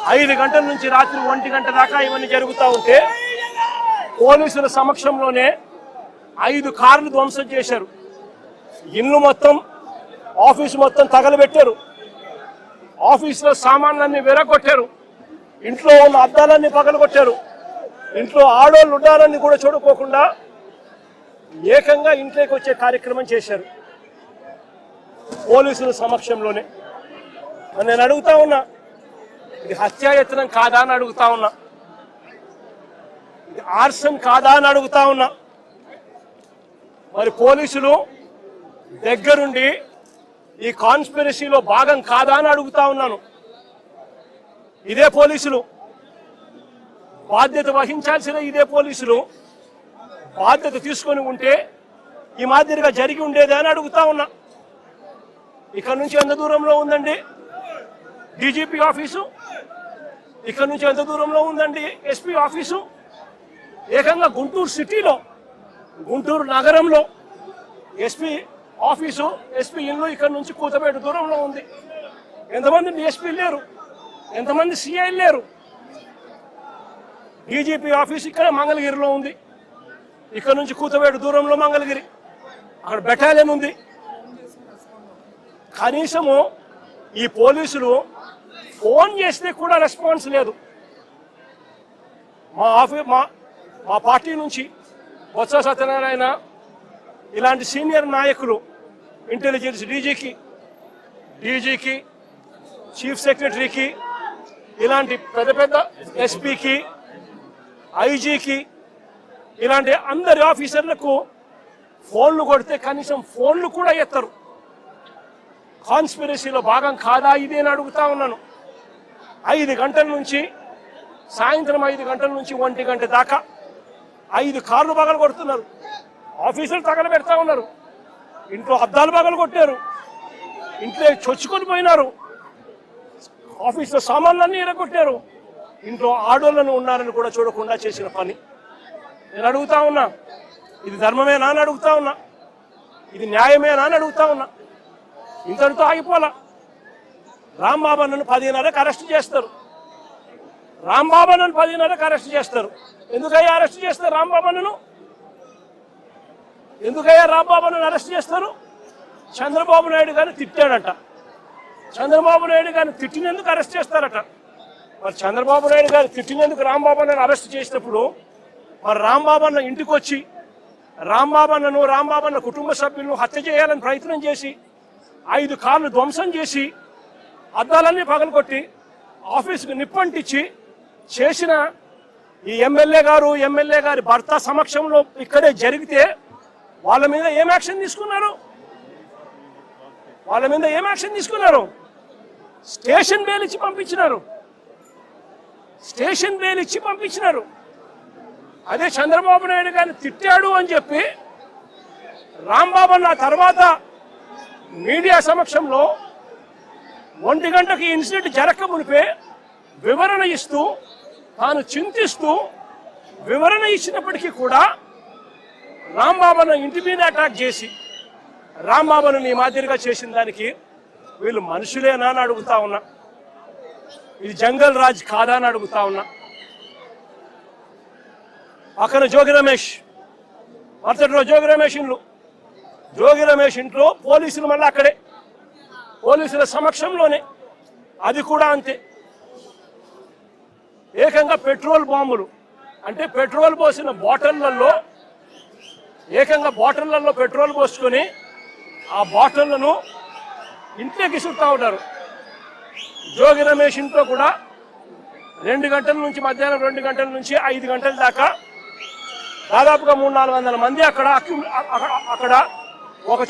5 గంటల నుంచి రాత్రి 1 గంట దాకా ఇవన్నీ జరుగుతూ ఉంటే పోలీసుల సమక్షంలోనే 5 కార్లు ధ్వంసం చేశారు. ఇల్లు మొత్తం, ఆఫీసు మొత్తం తగలబెట్టారు. ఆఫీసులో సామాన్లన్నీ విరగొట్టారు. ఇంట్లో ఉన్న అద్దాలన్నీ పగలగొట్టారు. ఇంట్లో ఆడోళ్ళు ఉండాలని కూడా చూడుకోకుండా ఏకంగా ఇంట్లోకి వచ్చే కార్యక్రమం చేశారు పోలీసుల సమక్షంలోనే. నేను అడుగుతా ఉన్నా, ఇది హత్యాయత్నం కాదా అని అడుగుతా ఉన్నా, ఇది ఆర్సన్ కాదా అని అడుగుతా ఉన్నా. మరి పోలీసులు దగ్గరుండి ఈ కాన్స్పిరసీలో భాగం కాదా అని అడుగుతా ఉన్నాను. ఇదే పోలీసులు బాధ్యత వహించాల్సిన, ఇదే పోలీసులు బాధ్యత తీసుకొని ఉంటే ఈ మాదిరిగా జరిగి ఉండేది అని అడుగుతా ఉన్నా. ఇక్కడ నుంచి ఎంత దూరంలో ఉందండి డీజీపీ ఆఫీసు? ఇక్కడ నుంచి ఎంత దూరంలో ఉందండి ఎస్పీ ఆఫీసు? ఏకంగా గుంటూరు సిటీలో, గుంటూరు నగరంలో ఎస్పీ ఆఫీసు, ఎస్పీ ఇల్లు ఇక్కడ నుంచి కూతబేట దూరంలో ఉంది. ఎంతమంది డిఎస్పీ లేరు, ఎంతమంది సిఐ లేరు. డీజీపీ ఆఫీస్ ఇక్కడ మంగళగిరిలో ఉంది. ఇక్కడ నుంచి కూతబేట దూరంలో మంగళగిరి, అక్కడ బెటాలియన్ ఉంది. కనీసము ఈ పోలీసులు ఫోన్ చేస్తే కూడా రెస్పాన్స్ లేదు. మా పార్టీ నుంచి బొత్స సత్యనారాయణ ఇలాంటి సీనియర్ నాయకులు, ఇంటెలిజెన్స్ డీజీకి, చీఫ్ సెక్రటరీకి, ఇలాంటి పెద్ద పెద్ద ఎస్పీకి, ఐజీకి, ఇలాంటి అందరి ఆఫీసర్లకు ఫోన్లు కొడితే కనీసం ఫోన్లు కూడా ఎత్తరు. కాన్స్పిరసీలో భాగం కాదా ఇది అని అడుగుతా ఉన్నాను. 5 గంటల నుంచి, సాయంత్రం 5 గంటల నుంచి 1 గంట దాకా 5 కార్లు పగలు కొడుతున్నారు. ఆఫీసులు తగలబెడతా ఉన్నారు. ఇంట్లో అద్దాలు పగలు కొట్టారు. ఇంట్లో చొచ్చుకొని పోయినారు. ఆఫీసులో సామాన్లన్నీ ఎరగొట్టారు. ఇంట్లో ఆడోళ్ళను ఉన్నారని కూడా చూడకుండా చేసిన పని. నేను అడుగుతా ఉన్నా, ఇది ధర్మమేనా అని అడుగుతా ఉన్నా, ఇది న్యాయమేనా అని అడుగుతా ఉన్నా. ఇంతటితో ఆగిపోలా. రాంబాబు అన్నను 10:30కి అరెస్ట్ చేస్తారు. రాంబాబు అన్నను 10:30కి అరెస్ట్ చేస్తారు. ఎందుకయ్యా అరెస్ట్ చేస్తారు రాంబాబు అన్నను? ఎందుకయ్యా రాంబాబు అన్నను అరెస్ట్ చేస్తారు? చంద్రబాబు నాయుడు గారిని తిట్టాడట. చంద్రబాబు నాయుడు గారిని తిట్టినందుకు అరెస్ట్ చేస్తారట. మరి చంద్రబాబు నాయుడు గారు తిట్టినందుకు రాంబాబు అన్నను అరెస్ట్ చేసినప్పుడు మరి రాంబాబు అన్న ఇంటికి వచ్చి రాంబాబు అన్న కుటుంబ సభ్యులను హత్య చేయాలని ప్రయత్నం చేసి 5 కార్లు ధ్వంసం చేసి అద్దాలన్నీ పగలగొట్టి ఆఫీసుకు నిప్పంటించి చేసిన ఈ ఎమ్మెల్యే గారి భర్త సమక్షంలో ఇక్కడే జరిగితే వాళ్ళ మీద ఏం యాక్షన్ తీసుకున్నారు? వాళ్ళ మీద ఏం యాక్షన్ తీసుకున్నారు? స్టేషన్ బెయిల్ ఇచ్చి పంపించినారు. స్టేషన్ బెయిల్ ఇచ్చి పంపించినారు. అదే చంద్రబాబు నాయుడు గారిని తిట్టాడు అని చెప్పి రాంబాబు అన్న తర్వాత మీడియా సమక్షంలో 1 గంటకి ఇన్సిడెంట్ జరగక మునిపే వివరణ ఇస్తూ, తాను చింతిస్తూ వివరణ ఇచ్చినప్పటికీ కూడా రాంబాబును ఇంటి మీద అటాక్ చేసి రాంబాబును ఈ మాదిరిగా చేసిన దానికి వీళ్ళు మనుషులేనా అని అడుగుతా ఉన్నా. ఇది జంగల్ రాజ్ కాదా అని అడుగుతా ఉన్నా. పక్కన జోగి రమేష్, మరుసటి రోజు జోగి రమేష్ ఇంట్లో పోలీసులు మళ్ళీ అక్కడే, పోలీసుల సమక్షంలోనే, అది కూడా అంతే. ఏకంగా పెట్రోల్ బాంబులు, అంటే పెట్రోల్ పోసిన బాటిళ్లలో, ఏకంగా బాటిళ్లలో పెట్రోల్ పోసుకొని ఆ బాటిళ్లను ఇంట్లోకి ఇసురుతా ఉంటారు. జోగి రమేష్ ఇంట్లో కూడా 2 గంటల నుంచి, మధ్యాహ్నం 2 గంటల నుంచి 5 గంటల దాకా దాదాపుగా 300-400 మంది అక్కడ ఒక చోట